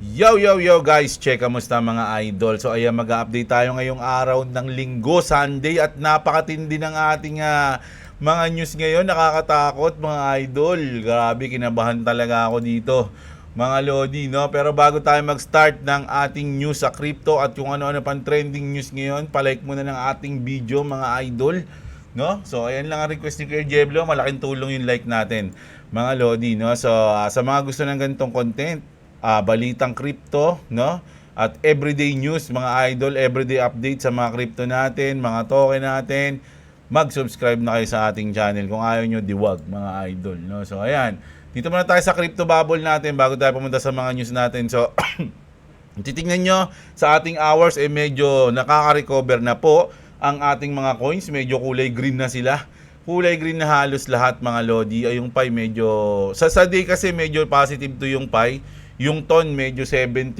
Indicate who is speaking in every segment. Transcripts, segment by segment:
Speaker 1: Yo, yo, yo guys! Check, kamusta mga idol? So ayan, mag-update tayo ngayong araw ng Linggo, Sunday, at napakatindi ng ating mga news ngayon. Nakakatakot mga idol. Grabe, kinabahan talaga ako dito mga lodi, no? Pero bago tayo mag-start ng ating news sa crypto at kung ano-ano pang trending news ngayon, palike muna ng ating video mga idol, no? So ayan lang ang request ni Kuya Jeblo, malaking tulong yung like natin mga lodi, no? So sa mga gusto ng ganitong content, balitang crypto, no? At everyday news, mga idol, everyday update sa mga crypto natin, mga token natin, mag-subscribe na kayo sa ating channel. Kung ayaw nyo, diwag, mga idol, no? So, ayan. Dito muna tayo sa crypto bubble natin bago tayo pumunta sa mga news natin. So, titingnan nyo sa ating hours, medyo nakaka-recover na po ang ating mga coins. Medyo kulay green na sila. Kulay green na halos lahat mga lodi. Ay, yung Pi medyo, sa day kasi medyo positive to yung Pi. Yung ton medyo 17%,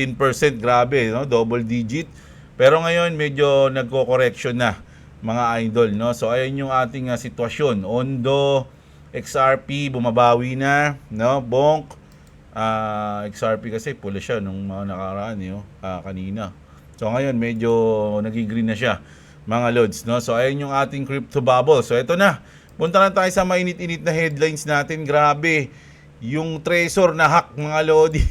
Speaker 1: grabe, no? Double digit. Pero ngayon medyo nagko-correction na mga idol, no? So ayun yung ating sitwasyon. Ondo, XRP bumabawi na, no? Bonk, XRP kasi pula siya nung mga nakaraan, kanina. So ngayon medyo nagi-green na siya, mga lods, no? So ayun yung ating crypto bubble. So ito na. Punta na tayo sa mainit-init na headlines natin. Grabe. Yung Trezor na hack, mga lodi.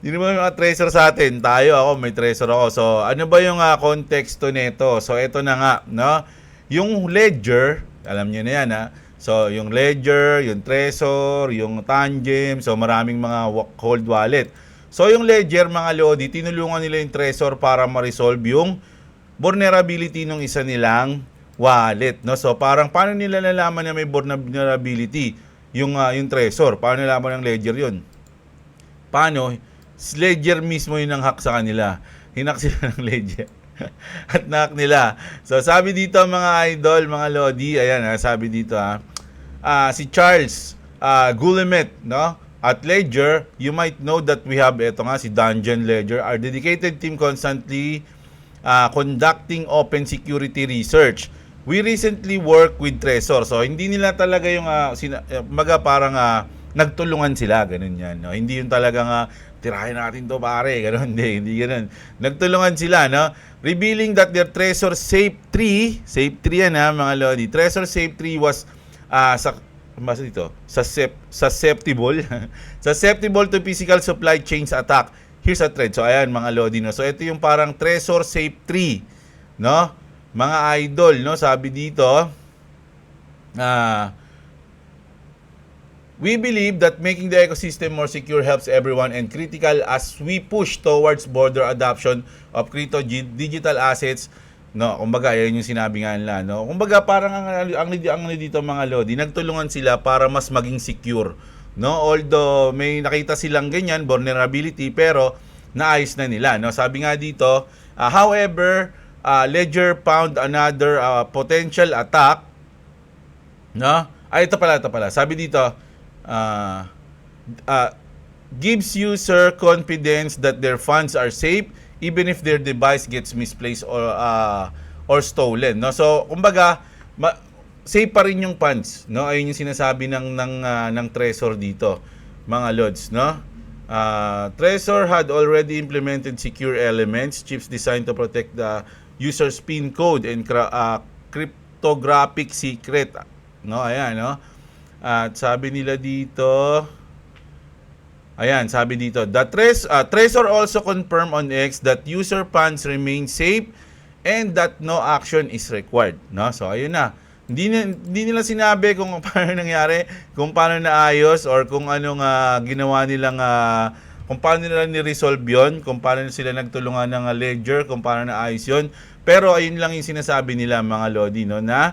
Speaker 1: Hindi naman mga Trezor sa atin. Ako, may Trezor ako. So, ano ba yung konteksto nito? So, ito na nga, no? Yung Ledger, alam niyo na yan, ha? So, yung Ledger, yung Trezor, yung Tangem, so maraming mga cold wallet. So, yung Ledger, mga lodi, tinulungan nila yung Trezor para ma-resolve yung vulnerability ng isa nilang wallet, no? So, parang paano nila nalaman na may vulnerability yung Trezor? Paano nalaman ng Ledger yun? Paano? Ledger mismo yung nang-hack sa kanila. Hinak sila ng Ledger. At nahack nila. So, sabi dito mga idol, mga lodi, ayan, sabi dito, si Charles Guillemet, no? At Ledger, you might know that we have, ito nga, si Dungeon Ledger, our dedicated team constantly conducting open security research. We recently worked with Trezor. So, hindi nila talaga yung, parang nagtulungan sila, ganun yan. No? Hindi yung talagang tirahin natin to pare, ganun, hindi ganun. Nagtulungan sila, no? Revealing that their Trezor Safe 3 yan mga lodi. Trezor Safe 3 was susceptible susceptible to physical supply chains attack. Here's a thread. So ayan mga lodi, no. So ito yung parang Trezor Safe 3, no? Mga idol, no, sabi dito, we believe that making the ecosystem more secure helps everyone and critical as we push towards broader adoption of crypto digital assets. No, kumbaga yan yung sinabi nga nila, no. Kumbaga parang ang dito mga lodi, nagtulungan sila para mas maging secure, no. Although may nakita silang ganyan vulnerability pero naayos na nila, no. Sabi nga dito, however, Ledger found another potential attack, no. Ito pala. Sabi dito, gives user confidence that their funds are safe even if their device gets misplaced or stolen, no. So kumbaga safe pa rin yung funds, no. Ayun yung sinasabi ng Trezor dito mga lods, no. Trezor had already implemented secure elements, chips designed to protect the user's PIN code and cryptographic secret, no. Ayan, no. At sabi nila dito, the Trezor also confirmed on X that user funds remain safe and that no action is required, no? So ayun na. Hindi nila sinabi kung paano nangyari, kung paano naayos or kung anong ginawa nilang kung paano nila ni-resolve 'yon, kung paano sila nagtulungan ng Ledger, kung paano naayos 'yon. Pero ayun lang yung sinasabi nila mga lodi, no, na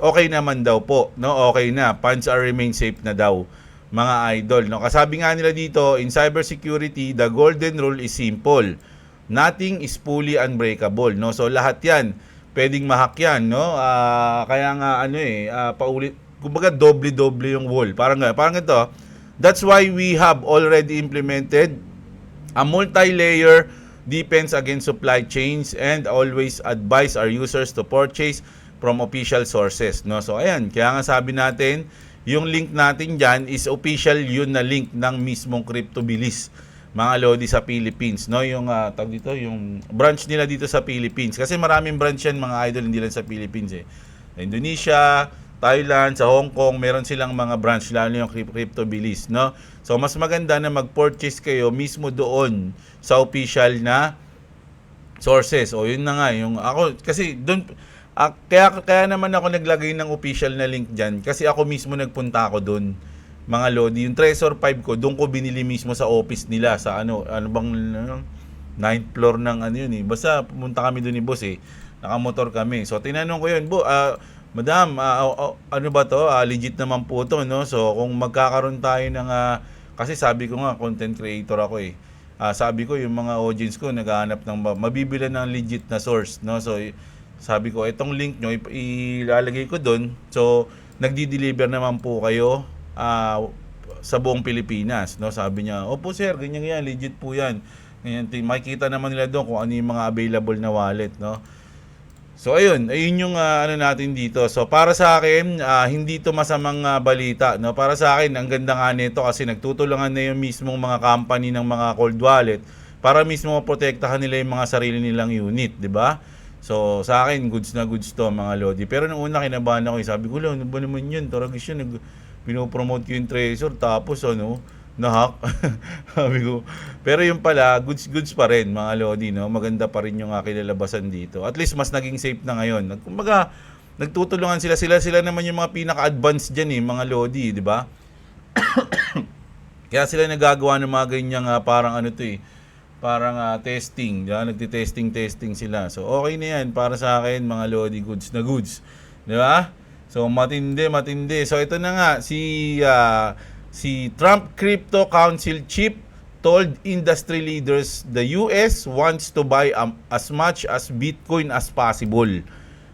Speaker 1: okay naman daw po, no? Okay na, funds are remain safe na daw mga idol, no? Kasabi nga nila dito, in cybersecurity, the golden rule is simple. Nothing is fully unbreakable, no? So lahat 'yan pwedeng ma-hack yan, no? Kaya nga paulit, kumbaga doble-doble yung wall. Parang ito. That's why we have already implemented a multi-layer defense against supply chains and always advise our users to purchase from official sources, no. So ayan, kaya nga sabi natin yung link natin dyan is official yun na link ng mismong CryptoBilis, mga lodi sa Philippines, no? Yung tawag dito, yung branch nila dito sa Philippines. Kasi maraming branch yan, mga idol, hindi lang sa Philippines eh. Sa Indonesia, Thailand, sa Hong Kong, meron silang mga branch, lalo yung CryptoBilis, no? So mas maganda na mag-purchase kayo mismo doon sa official na sources. O yun na nga, yung ako kasi doon kaya naman ako naglagay ng official na link diyan kasi ako mismo nagpunta ako doon, mga lodi. Yung Trezor 5 ko, doon ko binili mismo sa office nila sa ano bang 9th floor ng ano yun eh. Basta pumunta kami doon ni boss eh. Nakamotor kami. So tinanong ko yun, madam, ano ba to? Legit naman po to, no? So kung magkakaroon tayo ng kasi sabi ko nga content creator ako eh. Sabi ko yung mga audience ko naghahanap ng mabibili ng legit na source, no? So sabi ko itong link nyo ilalagay ko doon. So nagdi-deliver naman po kayo sa buong Pilipinas, no? Sabi niya, "Opo sir, ganyan yan, legit po 'yan." Ganyan, makikita naman nila doon kung ano yung mga available na wallet, no? So ayun yung ano natin dito. So para sa akin, hindi to masamang balita, no? Para sa akin, ang ganda nga nito kasi nagtutulungan na yung mismong mga company ng mga cold wallet para mismo maprotektahan nila yung mga sarili nilang unit, 'di ba? So sa akin, goods na goods to, mga lodi. Pero nung una kinabahan ako, sabi ko, ano ba naman yun? Taragis yun, pinopromote ko yung Trezor, tapos na-hack. Sabi ko. Pero yung pala, goods pa rin, mga lodi, no? Maganda pa rin yung kinalabasan dito. At least mas naging safe na ngayon. Kumbaga, nagtutulungan sila naman yung mga pinaka-advanced dyan mga lodi, di ba? Kaya sila nagagawa ng mga ganyang parang parang testing, nagti-testing sila. So okay na 'yan para sa akin, mga lodi, goods na goods. 'Di ba? So matindi. So ito na nga si Trump Crypto Council chief told industry leaders the US wants to buy as much as Bitcoin as possible.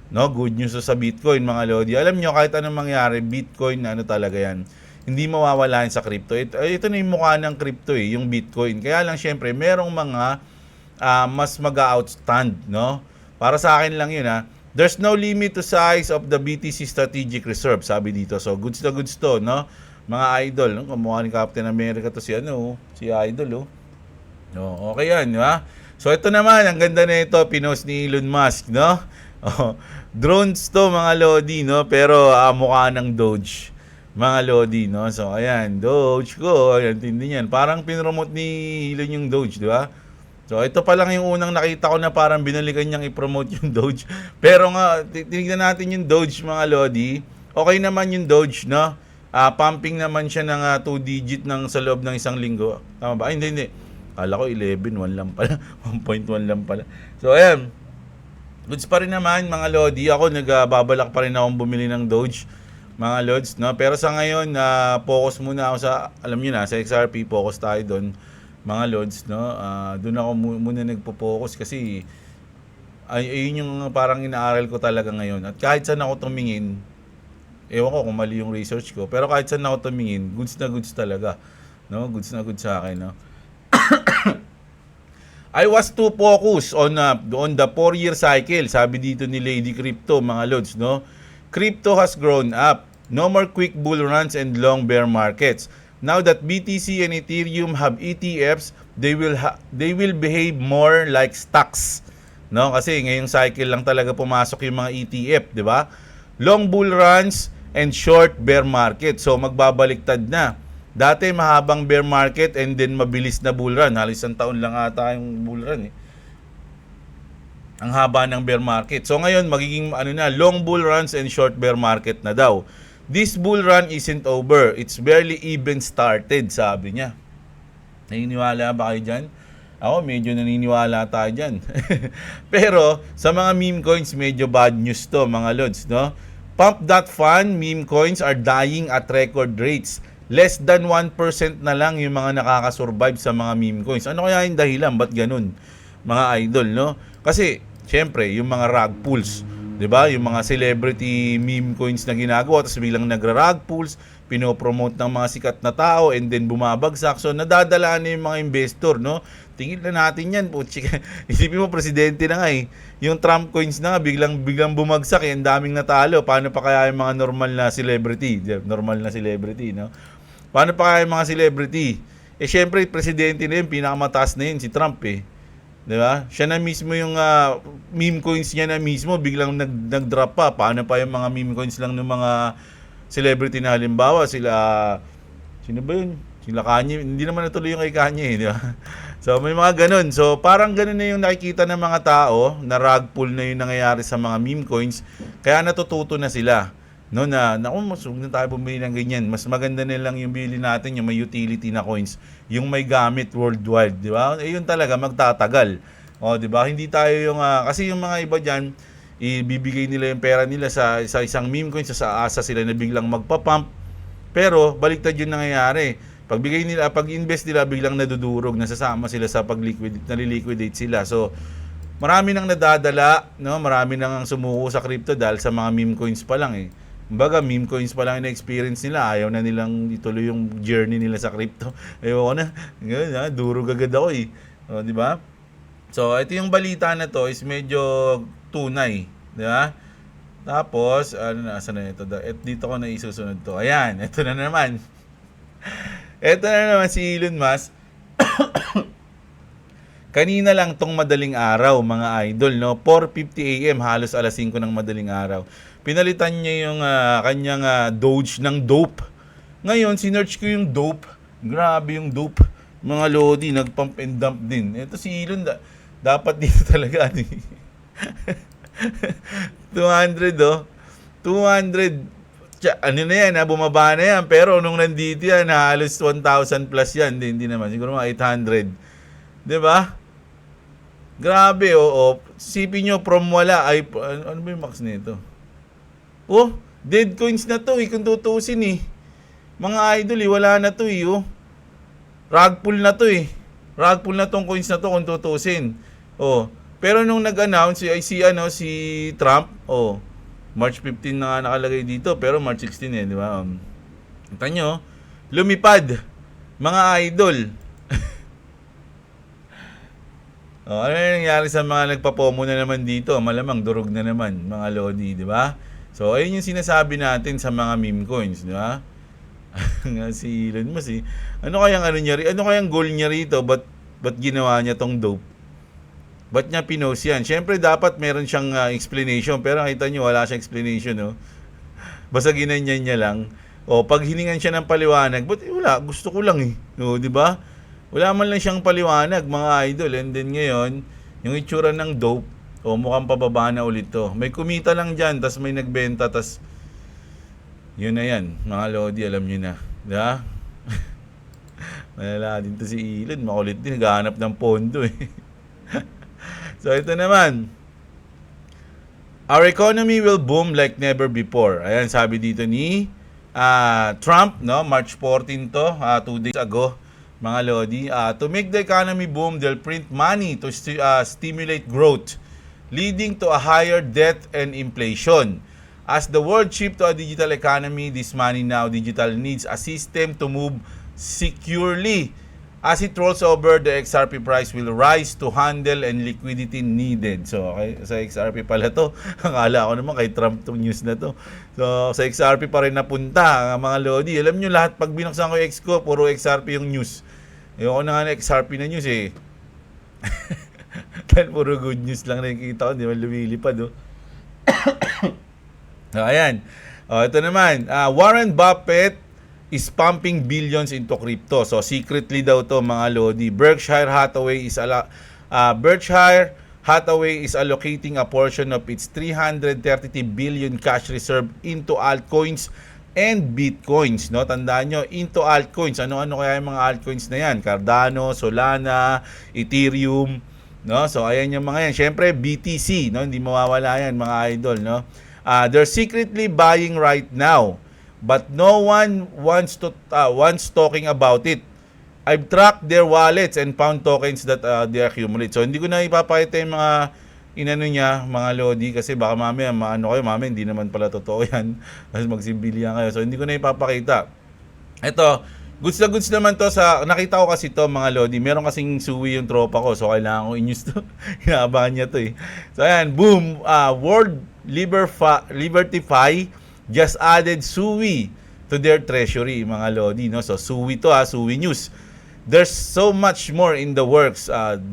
Speaker 1: No, good news sa Bitcoin, mga lodi. Alam nyo, kahit anong mangyari, Bitcoin talaga 'yan. Hindi mawawala yan sa crypto. Ito na yung mukha ng crypto yung Bitcoin. Kaya lang syempre, merong mga mas mag-outstand, no? Para sa akin lang yun, There's no limit to size of the BTC strategic reserve, sabi dito. So, goods na goods to, no? Mga idol, no? Kamukha ni Captain America to si Idol, No, okay yan, di ba? So, ito naman, ang ganda na ito, pinost ni Elon Musk, no? Drones to, mga lodi, no? Pero mukha ng Doge, mga lodi, no? So, ayan, Doge ko, ayan, tindi yan. Parang pinromote ni Elon yung Doge, di ba? So, ito pa lang yung unang nakita ko na parang binalikan niyang i-promote yung Doge. Pero nga, tinignan natin yung Doge, mga lodi. Okay naman yung Doge, no? Pumping naman siya ng 2 digit sa loob ng isang linggo. Tama ba? Ay, hindi. Kala ko 11, 1 lang pala. 1.1 lang pala. So, ayan. Goods pa rin naman, mga lodi. Ako, nagbabalak pa rin akong bumili ng Doge, mga lods, no? Pero sa ngayon, focus muna ako sa, alam niyo na, sa XRP, focus tayo doon, mga lods, no? Doon ako muna nagpo-focus kasi ayun yung parang inaaral ko talaga ngayon. At kahit saan ako tumingin, ewan ko kung mali yung research ko, pero kahit saan ako tumingin, goods na goods talaga, no? Goods na goods sa akin, no? I was too focused on the 4-year cycle, sabi dito ni Lady Crypto, mga lods, no? Crypto has grown up. No more quick bull runs and long bear markets. Now that BTC and Ethereum have ETFs, they will behave more like stocks. No, kasi ngayong cycle lang talaga pumasok yung mga ETF, 'di ba? Long bull runs and short bear market. So magbabaliktad na. Dati mahabang bear market and then mabilis na bull run. Halos isang taon lang ata yung bull run ang haba ng bear market. So ngayon magiging long bull runs and short bear market na daw. This bull run isn't over. It's barely even started, sabi niya. Naniniwala ba kayo dyan? Ako, medyo naniniwala tayo dyan. Pero, sa mga meme coins, medyo bad news to, mga lods, no? Pump.fun, meme coins are dying at record rates. Less than 1% na lang yung mga nakakasurvive sa mga meme coins. Ano kaya yung dahilan? Ba't ganun? Mga idol, no? Kasi, syempre, yung mga rug pulls, 'di ba? Yung mga celebrity meme coins na ginagawa tapos biglang nagra-rug pulls, pinopromote ng mga sikat na tao and then bumabagsak. So nadadala na yung mga investor, no? Tingin na natin yan, putsi. Isipin mo, presidente na nga eh. Yung Trump coins na nga, biglang bumagsak eh. Ang daming natalo. Paano pa kaya yung mga normal na celebrity? Normal na celebrity, no? Paano pa kaya yung mga celebrity? Eh, syempre, presidente na yun, pinakamataas na yun, si Trump eh. Diba? Siya na mismo yung meme coins niya na mismo, biglang nag-drop pa. Paano pa yung mga meme coins lang ng mga celebrity na halimbawa, sino ba yun? Sila Kanye, hindi naman natuloy yung kay Kanye, di ba? So, may mga ganun. So, parang ganun na yung nakikita ng mga tao, na rug pull na yung nangyayari sa mga meme coins, kaya natututo na sila. No, naku, mas huwag na tayo bumili ng ganyan. Mas maganda na lang yung bili natin, yung may utility na coins, yung may gamit worldwide, di ba? Eh, yun talaga, magtatagal. O, di ba? Hindi tayo yung, kasi yung mga iba dyan, ibibigay nila yung pera nila sa isang meme coin, sa asa sila na biglang magpa-pump. Pero, baliktad yung nangyayari. Pag-invest nila, biglang nadudurog, nasasama sila sa naliliquidate sila. So, marami nang nadadala, no? Marami nang sumuko sa crypto dahil sa mga meme coins pa lang eh. Kumbaga, meme coins pa lang yung experience nila. Ayaw na nilang ituloy yung journey nila sa crypto. Ayaw na. Ngayon, durog agad ako eh. O, di ba? So, ito yung balita na to is medyo tunay. Di ba? Tapos, asa na ito? Dito ko na isusunod to. Ayan, ito na naman. Ito na naman si Elon Musk. Kanina lang tong madaling araw, mga idol, no? 4:50 AM, halos alas 5 ng madaling araw. Pinalitan niya yung kanyang Doge ng dope. Ngayon, sinearch ko yung dope. Grabe yung dope. Mga lodi, nag-pump and dump din. Ito si Elon, dapat dito talaga. 200, oh. 200. Ano na yan, bumaba na yan. Pero nung nandito yan, halos 1,000 plus yan. Hindi naman. Siguro mga 800. Diba? Grabe, oo. Sipin nyo, from wala, ay, ano ba yung max nito? Oh, dead coins na to, kung tutusin eh. Mga idol, wala na to oh. Rug pull na to Rug pull na tong coins na to kung tutusin. Oh. Pero nung nag-announce, si Trump, oh, March 15 na nga nakalagay dito, pero March 16 di ba? Kita nyo, lumipad, mga idol. Ano yung nangyari sa mga nagpapomo na naman dito? Malamang durog na naman, mga lodi, di ba? So, ayun yung sinasabi natin sa mga meme coins, di ba? Si Elon Musk, ano kayang goal niya rito? Ba't ginawa niya tong dope? Ba't niya pinost yan? Siyempre, dapat meron siyang explanation. Pero nakita niyo, wala siyang explanation, no? Basta ginanyan niya lang. O, pag hiningan siya ng paliwanag, ba't wala? Gusto ko lang eh. O, di ba? Wala man lang siyang paliwanag, mga idol. And then ngayon, yung itsura ng dope, o mukhang pababa na ulit to. May kumita lang dyan, tas may nagbenta, tas yun na yan. Mga lodi, alam niyo na. Di ba? Malala din to si Elon. Makulit din, naghahanap ng pondo eh. So, ito naman. Our economy will boom like never before. Ayan, sabi dito ni Trump, no? March 14 to, 2 days ago, mga lodi. To make the economy boom, they'll print money to stimulate growth, leading to a higher debt and inflation. As the world shifts to a digital economy, this money now digital needs a system to move securely. As it rolls over, the XRP price will rise to handle and liquidity needed. So, okay, sa XRP pala to. Akala ko naman kay Trump tong news na to. So, sa XRP pa rin napunta, mga lodi. Alam nyo lahat, pag binuksan ko yung X ko, puro XRP yung news. Ayoko na nga na XRP na news eh. Dahil puro good news lang nakikita ko, hindi man lumilipad oh. So, ayan. Ito naman, Warren Buffett is pumping billions into crypto. So secretly daw to, mga lodi. Berkshire Hathaway is allocating a portion of its 333 billion cash reserve into altcoins and bitcoins, no? Tandaan nyo, into altcoins. Ano-ano kaya yung mga altcoins na yan? Cardano, Solana, Ethereum, no? So ayan yung mga yan. Syempre BTC, no? Hindi mawawala yan, mga idol, no? They're secretly buying right now, but no one wants talking about it. I've tracked their wallets and found tokens that they accumulate. So hindi ko na ipapakita yung mga inano niya, mga lodi, kasi baka mamaya hindi naman pala totoo yan. Kasi magsimbilihan kayo. So hindi ko na ipapakita. Eto, goods na goods naman to sa nakita ko kasi to mga lodi. Meron kasing suwi yung tropa ko, so kailangan ko i-news to. Inaabangan niya to eh. So ayan, boom, World Libertify just added suwi to their treasury mga lodi, no? So suwi to suwi news. There's so much more in the works.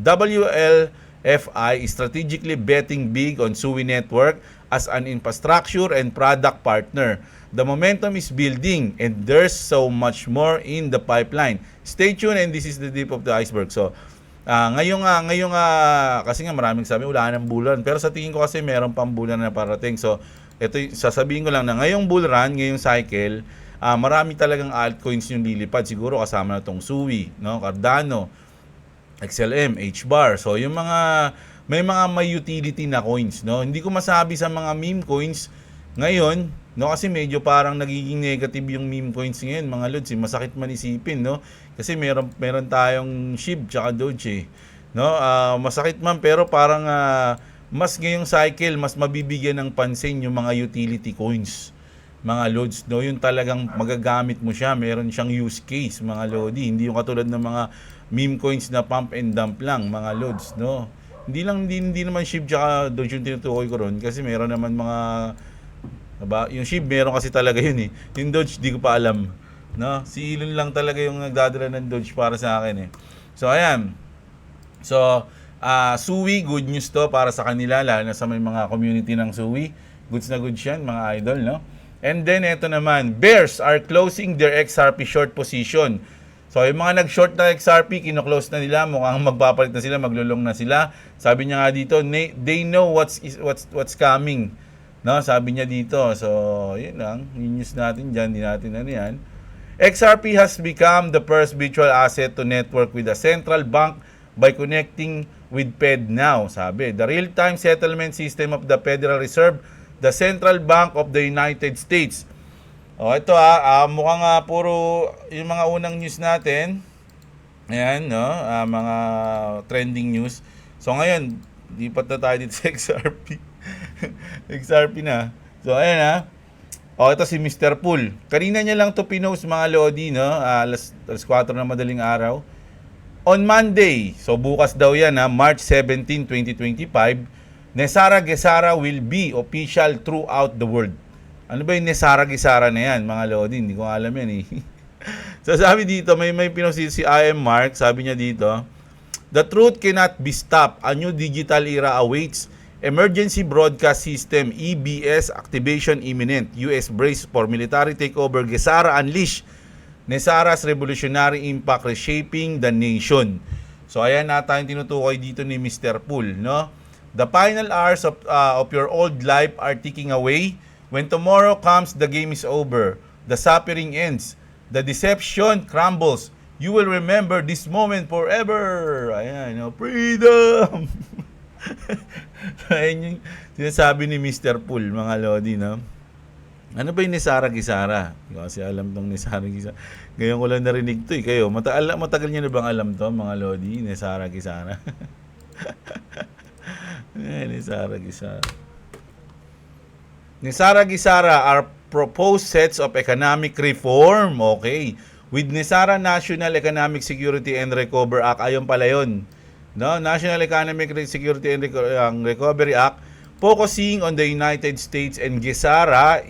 Speaker 1: WLFI is strategically betting big on Suwi Network as an infrastructure and product partner. The momentum is building and there's so much more in the pipeline. Stay tuned and this is the tip of the iceberg. So, ngayong kasi nga maraming sabi wala nang bulan. Pero sa tingin ko kasi meron pang bulan na parating. So, ito sasabihin ko lang na ngayong bull run, ngayong cycle, marami talagang altcoins yung lilipad. Siguro kasama na tong Suwi, no? Cardano, XLM, HBAR. So, yung may utility na coins, no? Hindi ko masabi sa mga meme coins ngayon, no? Kasi medyo parang nagiging negative yung meme coins ngayon, mga lods. Masakit man isipin, no? Kasi meron tayong SHIB tsaka Doge, no? Masakit man pero parang mas ngayong cycle, mas mabibigyan ng pansin yung mga utility coins, mga loads, no? Yung talagang magagamit mo siya, meron siyang use case, mga lodi. Hindi yung katulad ng mga meme coins na pump and dump lang, mga loads, no? Hindi naman SHIB tsaka Doge yung tinutukoy ko ron kasi meron naman mga yung SHIB meron kasi talaga yun eh. Yung Doge di ko pa alam, no? Si Elon lang talaga yung nagdadala ng Doge para sa akin eh. So ayan. So Suwi, good news to para sa kanila, lalo na sa may mga community ng Suwi. Goods na goods yan, mga idol, no? And then ito naman, bears are closing their XRP short position. So yung mga nag-short na XRP, kino-close na nila, mukhang magpapalit na sila, maglulong na sila. Sabi niya nga dito, they know what's coming. No, sabi niya dito. So, yun lang. Yung news natin dyan. Hindi natin ano yan. XRP has become the first virtual asset to network with a central bank by connecting with FedNow. Sabi, the real-time settlement system of the Federal Reserve, the Central Bank of the United States. Ito mukhang puro yung mga unang news natin. Ayan, no? Mga trending news. So, ngayon, lipat na tayo dito sa XRP. XRP na. So, ayan ito si Mr. Pool. Kanina niya lang to pinost mga lodi, no? Alas 4 na madaling araw. On Monday, so bukas daw yan March 17, 2025, Nesara Gesara will be official throughout the world. Ano ba yung Nesara Gesara na yan, mga lodi? Hindi ko alam yan eh. So sabi dito, may pinost si IM Mark, sabi niya dito, the truth cannot be stopped. A new digital era awaits. Emergency Broadcast System, EBS, activation imminent. US brace for military takeover. Gesara unleash. Nesara's revolutionary impact reshaping the nation. So ayan yung tinutukoy dito ni Mr. Pool, no? The final hours of your old life are ticking away. When tomorrow comes, the game is over. The suffering ends. The deception crumbles. You will remember this moment forever. Ayan, freedom. Ayan yung sinasabi ni Mr. Pool, mga lodi, no? Ano ba yung Nesara Gesara? Hindi ko kasi alam tong Nesara Gesara. Ngayon ko lang narinig to eh. Kayo, matagal niyo na bang alam to, mga lodi? Nesara Gesara. Nesara Gesara. Nesara Gesara are proposed sets of economic reform. Okay. With Nesara National Economic Security and Recovery Act. Ayun pala yun. No, National Economic Security and Recovery Act focusing on the United States, and Gesara,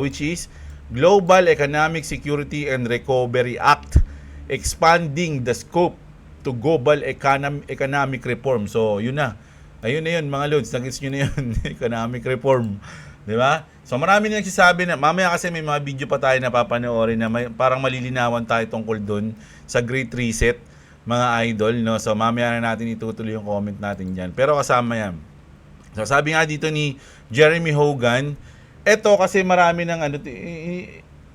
Speaker 1: which is Global Economic Security and Recovery Act, expanding the scope to global economic reform. So, yun na. Ayun na yun, mga lods. Nag-gets nyo na yun. Economic reform. Di ba? So, marami na nagsasabi na, mamaya kasi may mga video pa tayo na papanoorin na parang malilinawan tayo tungkol dun sa Great Reset, mga idol, no? So mamaya na natin itutuloy yung comment natin diyan. Pero kasama yan. So sabi nga dito ni Jeremy Hogan, eto kasi marami ng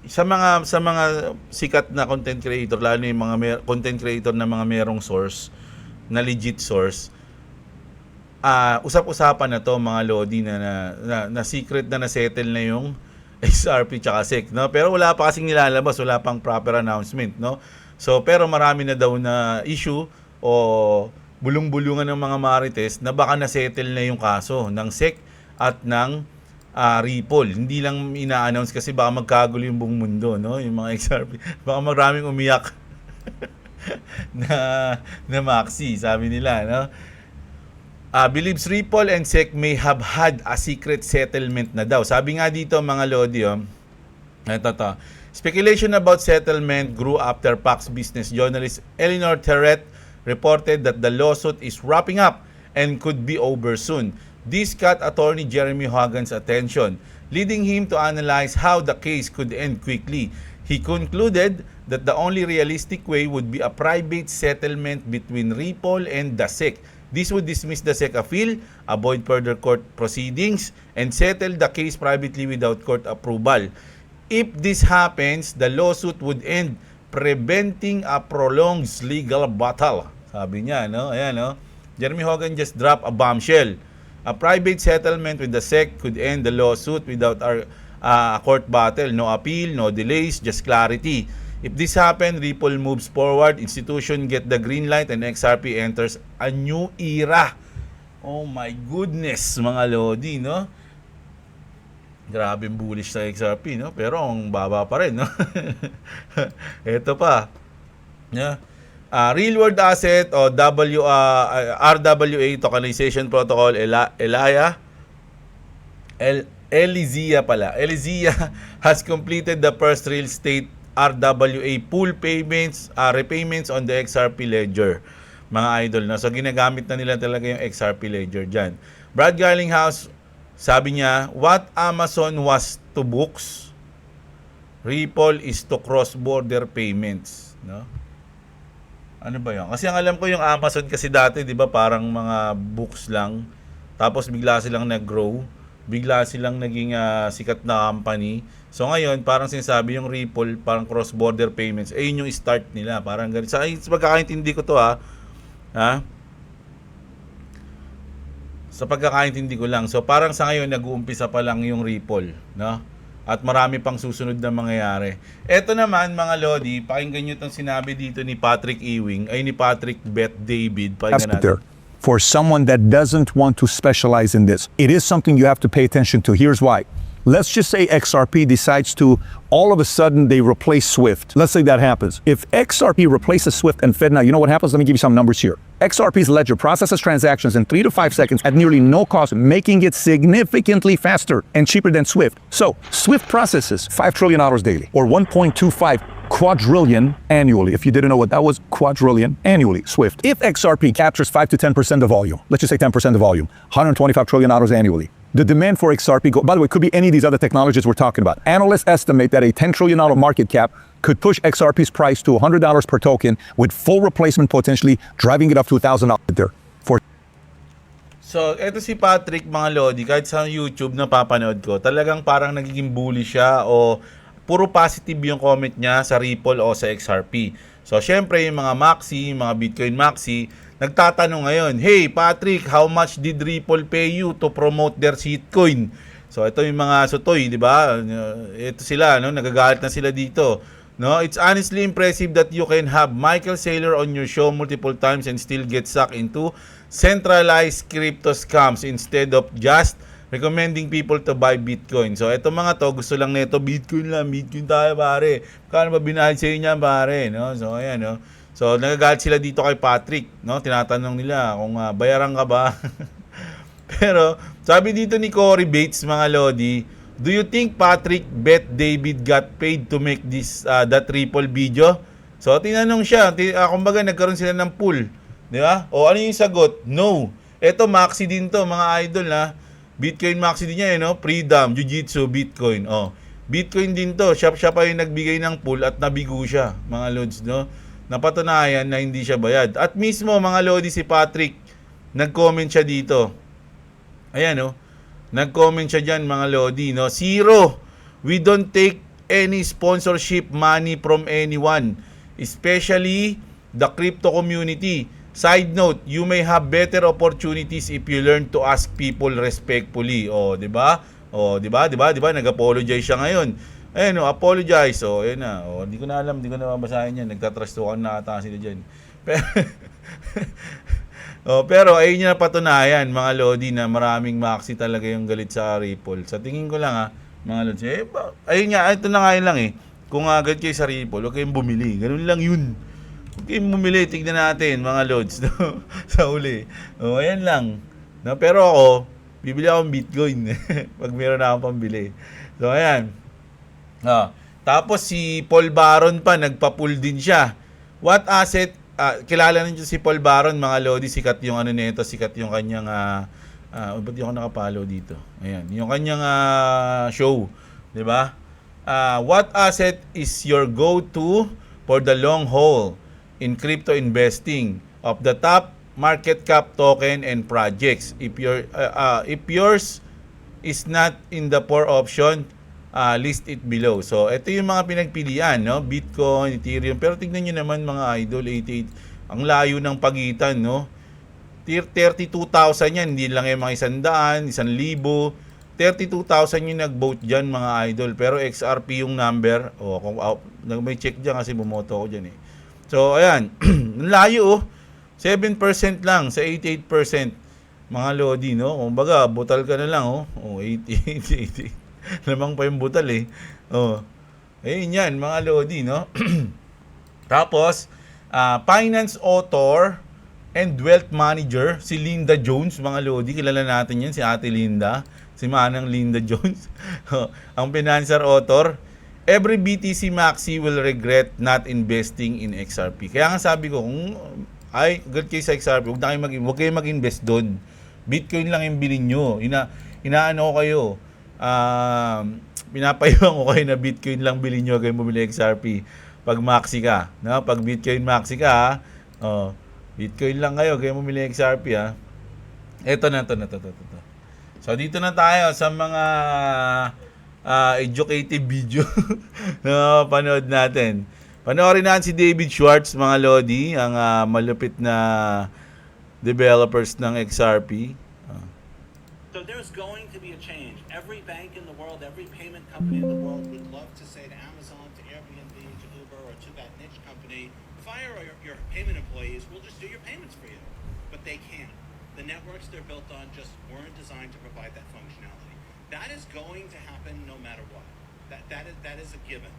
Speaker 1: sa mga sikat na content creator, lalo na yung mga content creator na mga merong source, na legit source. Usap-usapan na to, mga lodi, na secret na settle na yung XRP tsaka SEC, no? Pero wala pa kasing nilalabas, wala pang proper announcement, no? So, pero marami na daw na issue o bulong-bulungan ng mga marites na baka na-settle na yung kaso ng SEC at ng Ripple. Hindi lang ina-announce kasi baka magkagulo yung buong mundo, no? Yung mga XRP. Baka maraming umiyak na Maxi, sabi nila, no? Believes Ripple and SEC may have had a secret settlement na daw. Sabi nga dito mga Lodi, ito to. Speculation about settlement grew after Fox Business journalist Eleanor Terrett reported that the lawsuit is wrapping up and could be over soon. This caught attorney Jeremy Hogan's attention, leading him to analyze how the case could end quickly. He concluded that the only realistic way would be a private settlement between Ripple and the SEC. This would dismiss the SEC appeal, avoid further court proceedings, and settle the case privately without court approval. If this happens, the lawsuit would end, preventing a prolonged legal battle. Sabi niya, no? Ayan, no? Jeremy Hogan just dropped a bombshell. A private settlement with the SEC could end the lawsuit without a court battle. No appeal, no delays, just clarity. If this happens, Ripple moves forward, institution get the green light, and XRP enters a new era. Oh my goodness, mga Lodi, no? Grabe bullish sa XRP, no? Pero ang baba pa rin, no? Ito pa. Yeah. Real World Asset o RWA Tokenization Protocol Elysia has completed the first real estate RWA pool payments, repayments on the XRP ledger, mga idol, no? So ginagamit na nila talaga yung XRP ledger dyan. Brad Garlinghouse, sabi niya, what Amazon was to books, Ripple is to cross-border payments, no? Ano ba yan? Kasi ang alam ko yung Amazon kasi dati, di ba, parang mga books lang. Tapos bigla silang nag-grow. Bigla silang naging sikat na company. So ngayon, parang sinasabi yung Ripple, parang cross-border payments. Yun yung start nila. Parang ganito. Sa pagkakaintindi ko to Sa pagkakaintindi ko lang. So parang sa ngayon, nag-uumpisa pa lang yung Ripple. No? At marami pang susunod na mangyayari. Ito naman mga Lodi, pakinggan nyo itong sinabi dito ni Patrick Ewing, ay ni Patrick Bet David. Pakinggan natin.
Speaker 2: For someone that doesn't want to specialize in this, it is something you have to pay attention to. Here's why. Let's just say XRP decides to, all of a sudden, they replace SWIFT. Let's say that happens. If XRP replaces SWIFT and FedNow, you know what happens? Let me give you some numbers here. XRP's ledger processes transactions in 3 to 5 seconds at nearly no cost, making it significantly faster and cheaper than SWIFT. So, SWIFT processes $5 trillion daily, or 1.25 quadrillion annually. If you didn't know what that was, quadrillion annually, SWIFT. If XRP captures 5 to 10% of volume, let's just say 10% of volume, $125 trillion annually. The demand for XRP, by the way, could be any of these other technologies we're talking about. Analysts estimate that a $10 trillion market cap could push XRP's price to $100 per token with full replacement potentially driving it up to $1,000 there.
Speaker 1: So, eto si Patrick, mga Lodi, kahit sa YouTube na papanood ko, talagang parang nagiging bully siya o puro positive yung comment niya sa Ripple o sa XRP. So, syempre, yung mga Maxi, mga Bitcoin Maxi, nagtatanong ngayon, hey Patrick, how much did Ripple pay you to promote their shitcoin? So, ito yung mga sutoy, di ba? Ito sila, no? Nagagalit na sila dito. No, it's honestly impressive that you can have Michael Saylor on your show multiple times and still get sucked into centralized crypto scams instead of just recommending people to buy Bitcoin. So, ito mga to, gusto lang nito, Bitcoin lang, Bitcoin tayo, pare. Kano ba binahid sa inyo, pare? No? So, ayan, no? So, nagagalit sila dito kay Patrick, no? Tinatanong nila kung bayaran ka ba? Pero, sabi dito ni Cory Bates, mga Lodi, do you think Patrick Bet David got paid to make this that Ripple video? So, tinanong siya, kumbaga nagkaroon sila ng pool, di ba? O ano yung sagot? No. Ito Maxi din to, mga idol na. Bitcoin Maxi din niya, no? Freedom, Jiu-Jitsu, Bitcoin. Oh. Bitcoin din to. Siya pa yung nagbigay ng pool at nabigo siya, mga lods, no? Napatunayan na hindi siya bayad. At mismo, mga lodi, si Patrick, nag-comment siya dito. Ayan, no? Nag-comment siya dyan, mga lodi, no? 0. We don't take any sponsorship money from anyone, especially the crypto community. Side note, you may have better opportunities if you learn to ask people respectfully. O, di ba? O, di ba? Nag-apologize siya ngayon. Ayun, apologize. O, ayun na. O, hindi ko na alam, hindi ko na mabasahin yan. Nagtatrastukan na ata sila dyan. Pero, Pero ayun yung napatunayan, mga Lodi, na maraming maxi talaga yung galit sa Ripple. Sa tingin ko lang mga Lodi, ayun nga, ito na nga yun lang Kung galit kayo sa Ripple, huwag kayong bumili. Ganun lang yun. Huwag kayong bumili, tignan natin, mga Lods, no? Sa uli. Ayan lang. No? Pero ako, bibili akong Bitcoin pag meron na akong pambili. So, ayan. Tapos si Paul Baron pa, nagpa-pull din siya. What asset, kilala niyo si Paul Baron, mga Lodi, sikat yung nito, sikat yung kanyang, ba't yung ako nakapalo dito? Ayan, yung kanyang show, di ba? What asset is your go-to for the long haul in crypto investing of the top market cap token and projects? If yours is not in the four option, list it below. So, ito yung mga pinagpilian, no? Bitcoin, Ethereum. Pero tignan nyo naman, mga idol, 88. Ang layo ng pagitan, no? 32,000 yan. Hindi lang yung mga 100, 1,000. 32,000 yung nag-vote dyan, mga idol. Pero XRP yung number. Kung may check dyan kasi bumoto ko dyan So, ayan. Ang layo, 7% lang sa 88%. Mga Lodi, no? Kung baga, butal ka na lang, 88. Lamang pa yung butal Ayun yan, mga Lodi, no? Tapos, finance author and wealth manager, si Linda Jones, mga Lodi. Kilala natin yan, si Ate Linda. Si Manang Linda Jones. Ang financial author. Every BTC Maxi will regret not investing in XRP. Kaya nga sabi ko, kung good kayo sa XRP, huwag kayo mag-invest doon. Bitcoin lang yung bilhin nyo. Inaano ko kayo. Pinapayuhan ko kayo na Bitcoin lang bilhin nyo, kayo bumili XRP pag maxi ka, no? Pag Bitcoin maxi ka, Bitcoin lang kayo bumili XRP Ito na. So dito na tayo sa mga educative video na panood natin. Panoorin natin si David Schwartz, mga Lodi, ang malupit na developers ng XRP.
Speaker 3: So there's going to be a change. Every bank in the world, every payment company in the world would love to say to Amazon, to Airbnb, to Uber, or to that niche company, fire your payment employees, we'll just do your payments for you. But they can't. The networks they're built on just weren't designed to provide that functionality. That is going to happen no matter what. That is a given.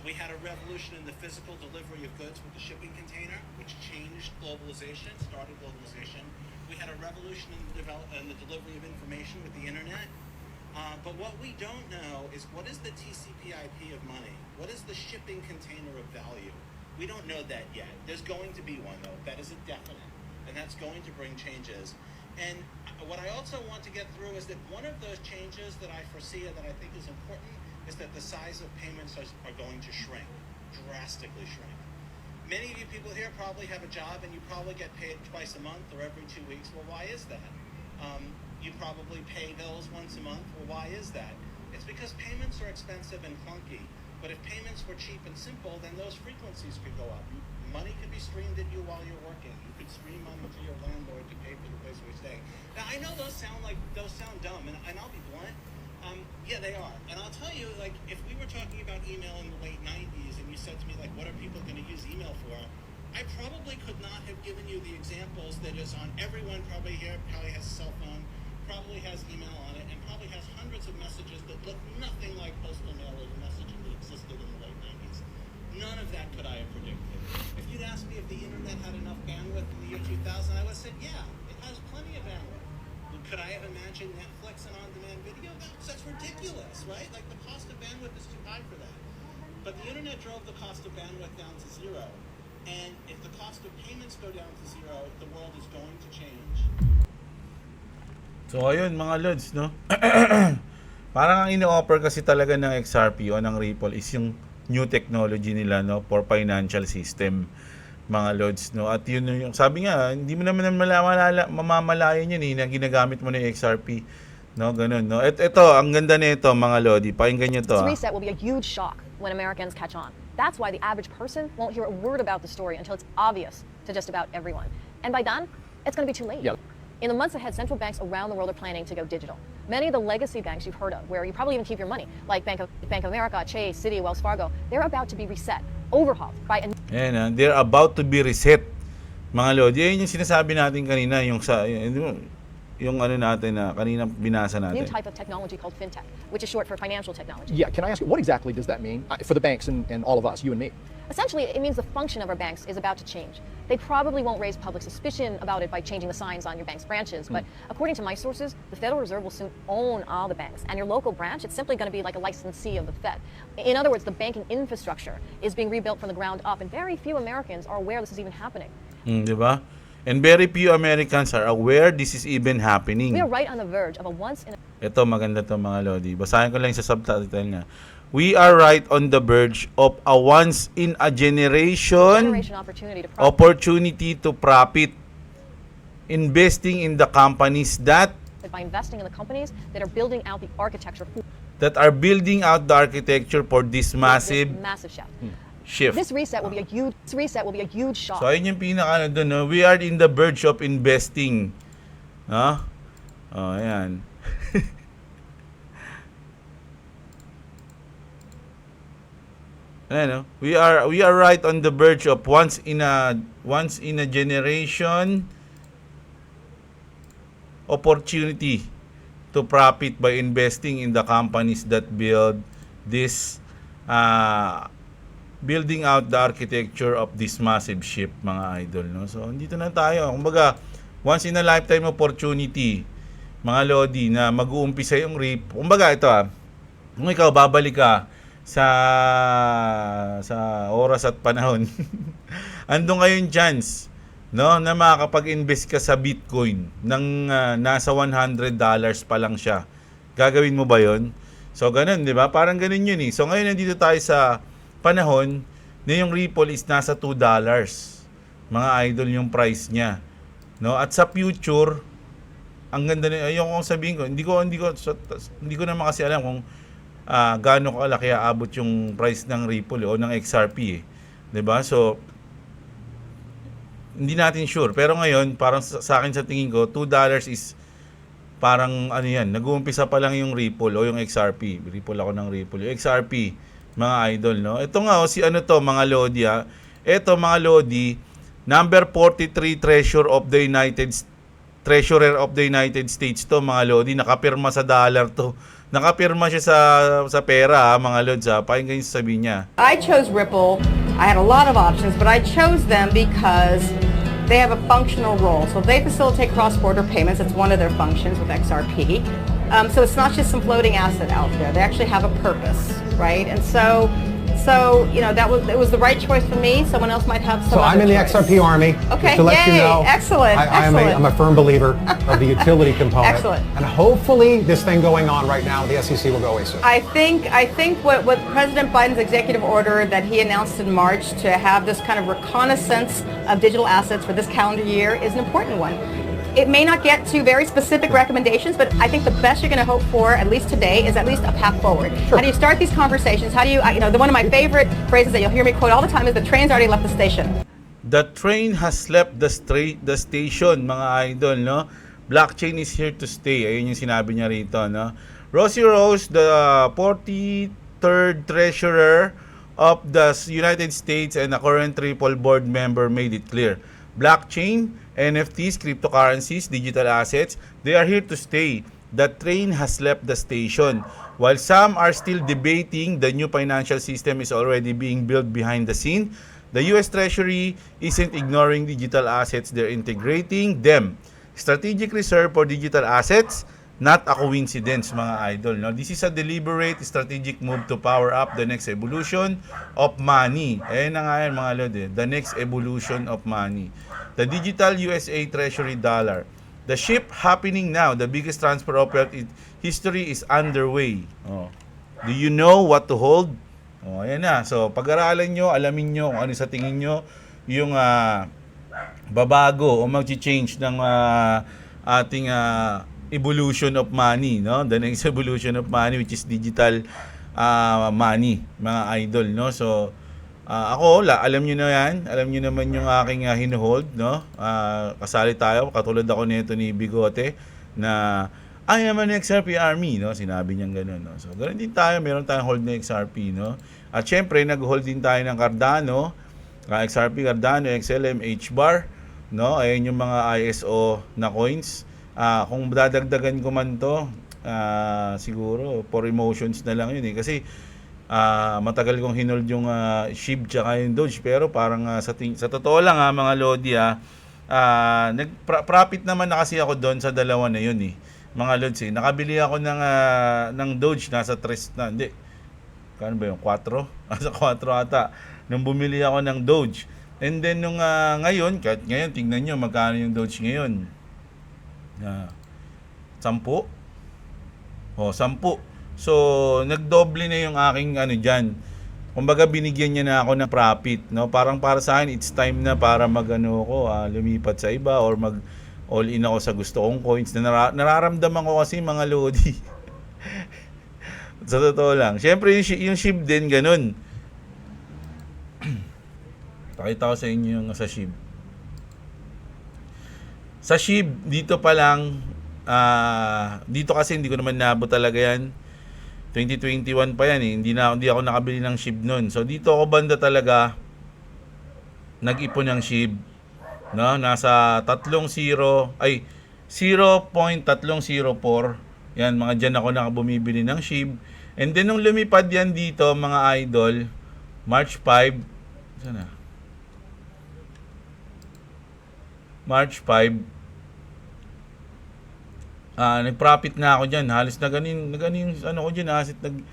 Speaker 3: We had a revolution in the physical delivery of goods with the shipping container, which changed globalization, started globalization. We had a revolution in the delivery of information with the internet. But what we don't know is, what is the TCP/IP of money? What is the shipping container of value? We don't know that yet. There's going to be one, though. That is a definite. And that's going to bring changes. And what I also want to get through is that one of those changes that I foresee and that I think is important is that the size of payments are going to shrink, drastically shrink. Many of you people here probably have a job and you probably get paid twice a month or every 2 weeks. Well, why is that? You probably pay bills once a month. Well, why is that? It's because payments are expensive and clunky. But if payments were cheap and simple, then those frequencies could go up. Money could be streamed at you while you're working. You could stream money to your landlord to pay for the place where you stay. Now, I know those sound dumb, and I'll be blunt. Yeah, they are. And I'll tell you, like, if we were talking about email in the late 90s and you said to me, like, what are people going to use email for? I probably could not have given you the examples that is on everyone probably here, probably has a cell phone, probably has email on it, and probably has hundreds of messages that look nothing like postal mail or the messaging that existed in the late 90s. None of that could I have predicted. If you'd asked me if the internet had enough bandwidth in the year 2000, I would have said, yeah, it has plenty of bandwidth. Could I have imagined Netflix and on-demand video? That's ridiculous, right? Like, the cost of bandwidth is too high for that. But the internet drove the cost of bandwidth down to zero. And if the cost of payments go down to zero, the world is going to change.
Speaker 1: So, ayun, mga Lods, no? Parang ang ino-offer kasi talaga ng XRP o ng Ripple is yung new technology nila, no, for financial system, mga Lods, no? At yun yung sabi nga, hindi mo naman mamamalayan yun na ginagamit mo na yung XRP, no? Ganun, no? Ito, ang ganda nito, mga Lodi, pakinggan nyo to.
Speaker 4: This reset will be a huge shock when Americans catch on. That's why the average person won't hear a word about the story until it's obvious to just about everyone. And by then, it's going to be too late.
Speaker 5: Yep.
Speaker 4: In the months ahead, central banks around the world are planning to go digital. Many of the legacy banks you've heard of, where you probably even keep your money, like Bank of America, Chase, Citi, Wells Fargo, they're about to be reset, overhauled by a
Speaker 1: Ayan, they're about to be reset. Mga Lodi, yun yung sinasabi natin kanina, yung sa yung ano natin na kanina binasa
Speaker 4: New
Speaker 1: natin.
Speaker 4: type of technology called fintech, which is short for financial technology.
Speaker 5: Yeah, can I ask you, what exactly does that mean for the banks and all of us, you and me?
Speaker 4: Essentially, it means the function of our banks is about to change. They probably won't raise public suspicion about it by changing the signs on your bank's branches, but according to my sources, the Federal Reserve will soon own all the banks, and your local branch, it's simply going to be like a licensee of the Fed. In other words, the banking infrastructure is being rebuilt from the ground up, and very few Americans are aware this is even happening.
Speaker 1: Di ba? And very few Americans are aware this is even happening.
Speaker 4: We are right on the verge of a once-in-a
Speaker 1: Ito, maganda to mga Lodi. Basahin ko lang sa subtitle niya. We are right on the verge of a once-in-a-generation
Speaker 4: generation opportunity to profit
Speaker 1: opportunity to profit, investing in the companies that
Speaker 4: by investing in the companies that are building out the architecture for
Speaker 1: are building out the architecture for this massive
Speaker 4: this massive shift.
Speaker 1: shift.
Speaker 4: This reset will be a huge shock.
Speaker 1: So, ayun yung pinaka doon, no? We are in the verge of investing. No? Oh, ayan. Ayan, no? We are right on the verge of once in a generation opportunity to profit by investing in the companies that build this building out the architecture of this massive ship, mga idol, no? So, dito na tayo. Kumbaga, once in a lifetime opportunity, mga Lodi, na mag-uumpisa yung RIP. Kumbaga, ito kung ikaw babalik ka sa oras at panahon, andun ngayon chance, no, na makakapag-invest ka sa Bitcoin ng nasa $100 pa lang siya. Gagawin mo ba yon? So, ganun, di ba? Parang ganun yun eh. So, ngayon nandito tayo sa panahon na yung Ripple is nasa $2. Mga idol yung price niya. No? At sa future, ang ganda na, ayoko kong sabihin ko, hindi ko naman kasi alam kung gaano kalaki aabot yung price ng Ripple o ng XRP eh. 'Di ba? So hindi natin sure, pero ngayon parang sa akin sa tingin ko $2 is parang ano yan, nag-uumpisa pa lang yung Ripple o yung XRP. Ripple ako ng Ripple. Yung XRP, mga idol, no? Ito nga si ano to, mga Lodi Ito mga Lodi, number 43 Treasurer of the United States to, mga Lodi, nakapirma sa dollar to. Nakapirma siya sa pera, mga Lods, Pakinggan yung sabihin niya.
Speaker 6: I chose Ripple. I had a lot of options, but I chose them because they have a functional role. So they facilitate cross-border payments. That's one of their functions with XRP. So it's not just some floating asset out there. They actually have a purpose, right? And so you know, it was the right choice for me. Someone else might have some.
Speaker 7: So I'm
Speaker 6: other
Speaker 7: in the
Speaker 6: choice.
Speaker 7: XRP army.
Speaker 6: Okay,
Speaker 7: Just to let you
Speaker 6: yay,
Speaker 7: know,
Speaker 6: excellent,
Speaker 7: I'm
Speaker 6: excellent.
Speaker 7: a firm believer of the utility component.
Speaker 6: Excellent.
Speaker 7: And hopefully this thing going on right now, the SEC will go away soon.
Speaker 6: I think what President Biden's executive order that he announced in March to have this kind of reconnaissance of digital assets for this calendar year is an important one. It may not get to very specific recommendations, but I think the best you're going to hope for, at least today, is at least a path forward.
Speaker 7: Sure.
Speaker 6: How do you start these conversations? How do you, one of my favorite phrases that you'll hear me quote all the time is the train's already left the station.
Speaker 1: The train has left the station, mga idol, no? Blockchain is here to stay. Ayun yung sinabi niya rito, no? Rosie Rose, the 43rd Treasurer of the United States and a current Ripple board member, made it clear. Blockchain, NFTs, cryptocurrencies, digital assets, they are here to stay. The train has left the station. While some are still debating, the new financial system is already being built behind the scene. The US Treasury isn't ignoring digital assets, they're integrating them. Strategic reserve for digital assets, not a coincidence, mga idol. No? This is a deliberate strategic move to power up the next evolution of money. Ayan na nga yan, mga lord. The next evolution of money. The digital USA Treasury dollar. The shift happening now, the biggest transfer of wealth in history is underway. Oh. Do you know what to hold? Oh, ayan na. So, pag-aralan nyo, alamin nyo kung ano sa tingin nyo yung babago o mag-change ng ating evolution of money, no? The next evolution of money, which is digital money, mga idol, no? So, ako, alam nyo na yan. Alam nyo naman yung aking hinuhold, no? Kasali tayo, katulad ako nito ni Bigote, na I am an XRP army, no? Sinabi niyang gano'n, no? So, gano'n din tayo. Meron tayong hold na XRP, no? At syempre, nag-hold din tayo ng Cardano, XRP, Cardano, XLM, HBAR, no? Ayan yung mga ISO na coins. Kung dadagdagan ko man to, siguro for emotions na lang yun eh. Kasi matagal kong hinold yung SHIB tsaka yung Doge, pero parang sa totoo lang mga Lodi, nag-profit naman na kasi ako doon sa dalawa na yun eh. Mga Lods eh. Nakabili ako ng Doge, nasa 3 na, hindi. Kano ba yung 4? Nasa 4 ata. Nung bumili ako ng Doge. And then nung ngayon, kahit ngayon, tingnan nyo magkano yung Doge ngayon. 10? 10. So, nagdoble na yung aking dyan. Kumbaga, binigyan niya na ako ng profit. No? Parang para sa akin, it's time na para lumipat sa iba or mag all in ako sa gusto kong coins na nararamdaman ko kasi mga Lodi. Sa totoo lang. Siyempre, yung SHIB din, ganun. Pakita ko sa inyo yung sa SHIB. Sa SHIB, dito pa lang, dito kasi hindi ko naman naabot talaga yan. 2021 pa yan eh. Hindi ako nakabili ng SHIB nun. So dito ako banda talaga nag-ipon ng SHIB. No? Nasa 0.304. Yan, mga dyan ako nakabumibili ng SHIB. And then nung lumipad yan dito, mga idol, March 5, sana? March 5, nag-profit na ako dyan. Halos na ganin ko dyan, asset nag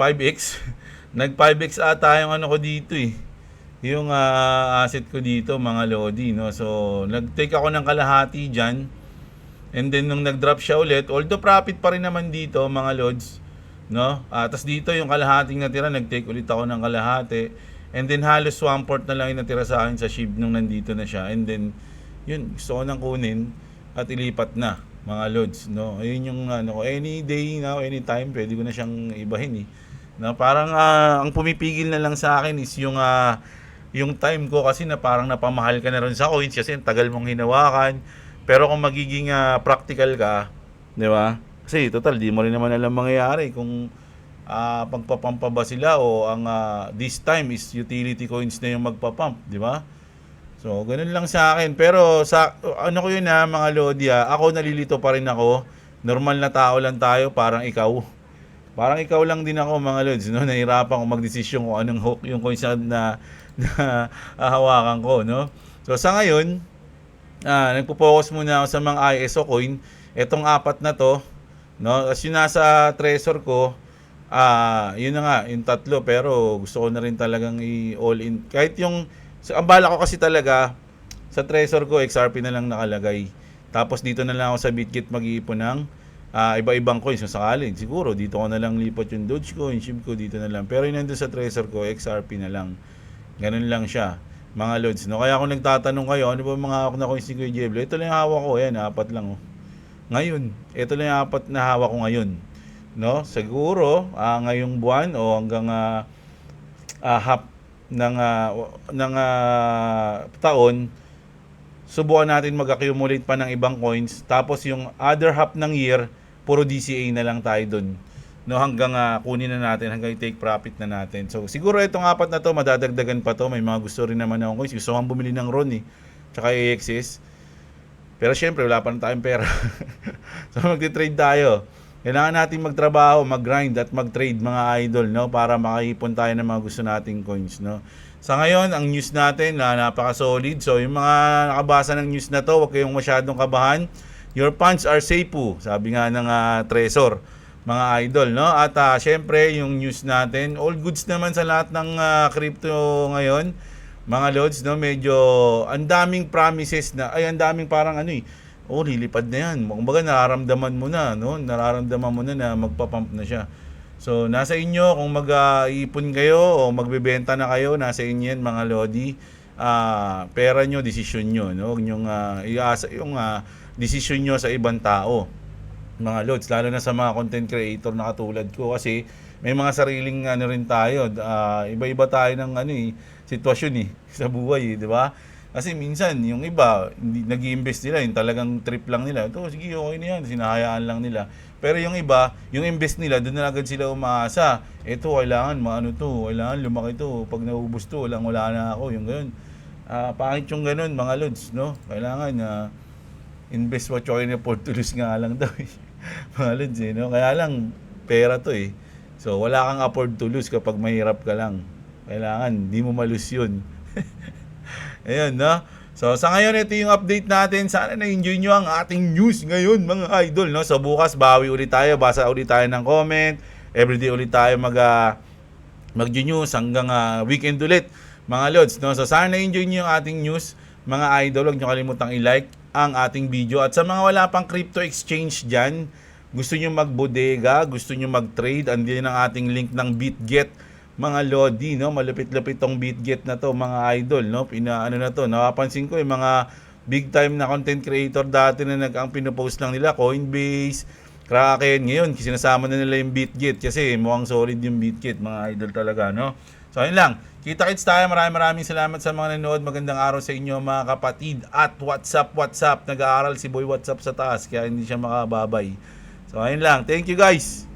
Speaker 1: 5x. Nag 5x ata yung ko dito eh. Yung asset ko dito, mga Lodi, no? So, nag-take ako ng kalahati dyan. And then, nung nag-drop siya ulit, although profit pa rin naman dito, mga Lods, no? Tapos dito, yung kalahating natira, nag-take ulit ako ng kalahati. And then, halos 1/4 na lang yung natira sa akin sa SHIB nung nandito na siya. And then, yun, gusto ko nang kunin at ilipat na, mga Lods, no? Ayun yung, any day, anytime, pwede ko na siyang ibahin, eh. Na parang, ang pumipigil na lang sa akin is yung time ko kasi na parang napamahal ka na rin sa coins kasi tagal mong hinawakan. Pero kung magiging practical ka, di ba? Kasi total, di mo rin naman alam mangyayari kung pagpapampa ba sila o ang this time is utility coins na yung magpapump, di ba? So, ganun lang sa akin. Pero sa ko yun mga Lodi, ako nalilito pa rin ako. Normal na tao lang tayo, parang ikaw. Parang ikaw lang din ako, mga Lods, no? Nahirapan ko magdesisyon kung anong hook yung coins na hawakan ko, no? So sa ngayon, nagpo-focus muna ako sa mga ISO coin. Etong 4 na to, no? As yung nasa Trezor ko, yun na nga, yung 3, pero gusto ko na rin talagang i-all in. Kahit yung, ang bala ko kasi talaga, sa Trezor ko, XRP na lang nakalagay. Tapos dito na lang ako sa BitGet mag-iipon ng iba-ibang coins. Kung sakali, siguro, dito ko na lang lipat yung Dogecoin, SHIB ko, dito na lang. Pero yun nandun sa Trezor ko, XRP na lang. Ganun lang siya, mga Lods, no? Kaya kung nagtatanong kayo, ano ba mga hawak na coins ni Kuya Jeblo? Ito lang yung hawak ko, yan, 4 lang, oh. Ngayon, ito lang yung 4 na hawak ko ngayon, no? Siguro, ngayong buwan o hanggang half ng taon, subukan natin mag-accumulate pa ng ibang coins. Tapos yung other half ng year, puro DCA na lang tayo dun. No, hanggang kunin na natin, hanggang take profit na natin. So, siguro itong 4 na to, madadagdagan pa to. May mga gusto rin naman akong coins. Gusto kong bumili ng RON eh. Tsaka AXS. Pero syempre, wala pa na tayong pera. So, magti-trade tayo. Kailangan natin magtrabaho, mag-grind at mag-trade, mga idol, no? Para makaipon tayo ng mga gusto nating coins, no? Sa ngayon, ang news natin, napaka-solid. So, yung mga nakabasa ng news na to, huwag kayong masyadong kabahan. Your funds are safe po, sabi nga ng Trezor, mga idol, no? At syempre, yung news natin, all goods naman sa lahat ng crypto ngayon, mga Lods, no? Medyo, ang daming promises na, ang daming parang lilipad na yan. Kumbaga, nararamdaman mo na, no? Nararamdaman mo na magpapump na siya. So, nasa inyo kung mag-iipon kayo o magbebenta na kayo, nasa inyo yan, mga Lodi. Pera nyo, desisyon nyo, no? Huwag nyong iasa yung desisyon nyo sa ibang tao, mga Lods. Lalo na sa mga content creator na katulad ko, kasi may mga sariling rin tayo. Iba-iba tayo ng sitwasyon sa buhay, di ba? Kasi minsan, yung iba, nag-i-invest nila, yung talagang trip lang nila. Ito, sige, okay na yan, sinahayaan lang nila. Pero yung iba, yung invest nila, doon na agad sila umaasa. Ito, kailangan, kailangan lumaki to. Pag naubos to, wala na ako, yung ganyan. Pangit yung ganun, mga lods, no? Kailangan invest what you can afford to lose nga lang daw. Mga lods, no? Kaya lang, pera to eh. So, wala kang afford to lose kapag mahirap ka lang. Kailangan, di mo malus yun. Ayun, no? So, sa ngayon, ito yung update natin. Sana na-enjoy nyo ang ating news ngayon, mga idol, no? So, bukas, bawi ulit tayo. Basa ulit tayo ng comment. Everyday ulit tayo mag-news hanggang weekend ulit, mga lods, no? So, sana na-enjoy nyo yung ating news, mga idol. Huwag nyo kalimutang i-like ang ating video. At sa mga wala pang crypto exchange dyan, gusto nyo magbodega, gusto nyo mag-trade, andyan ang ating link ng BitGet, mga lodi, no? Malupit-lupit tong BitGet na to, mga idol, no? Napapansin ko yung mga big time na content creator dati na ang pinopost lang nila, Coinbase, Kraken. Ngayon, sinasama na nila yung BitGet kasi mukhang solid yung BitGet, mga idol talaga, no? So, ayun lang. Kita-kits tayo. Maraming salamat sa mga nanood. Magandang araw sa inyo, mga kapatid. At WhatsApp. Nag-aaral si Boy WhatsApp sa taas, kaya hindi siya makababay. So, ayun lang. Thank you, guys.